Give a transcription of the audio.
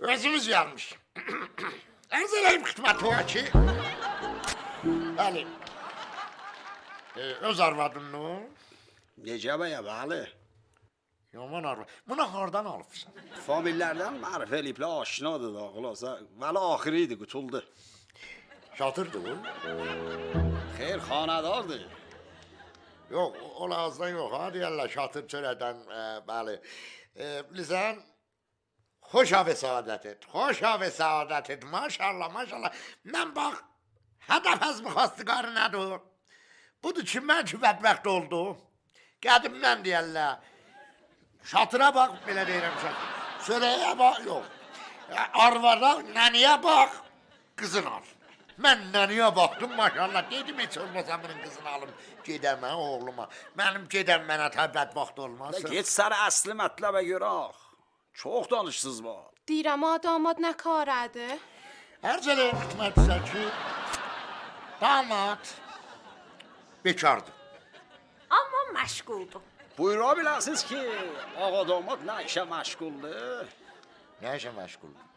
Özümüz yanmış. Arz edeyim xidməti var ki... Bəli. Öz arvadın o? Necə bəyə, bəli. Yaman arvad. Buna hardan alıbsan? Famillərdən mərif eləyiblə aşinadır da, xulasa. Vəli axırı idi, qutuldu. Şatırdır o? Xeyr, xanadardır. Yox, o lazdan yox. Ha deyərlər şatır çörədən, bəli. Bilirsən, xoşa və saadət et. Xoşa və saadət et. Maşallah, maşallah. Mən bax, hədəf əzmi xastıqarı nədir? Budur ki, mən ki, bədbəxt oldu. Qədimdən deyərlər. Şatıra bax, belə deyirəm şatır. Çörəyə bax, yox. Arvada, nəniyə bax, qızın al. Mən nəniyə baxdım, maşallah, dedim, heç olmasa bunun qızını alım, gedəm mən oğluma. Mənim gedəm mənə təbət vaxt olmaz. Get səni əsli mətləbə görək. Çox danışsız var. Deyirəm, damad nə karadır? Ərz eləyim xidmətinizə ki, damad bekardır. Amma məşğuldur. Buyura biləsiniz ki, ağa damat nə işə məşğuldur? Nə işə məşğuldur?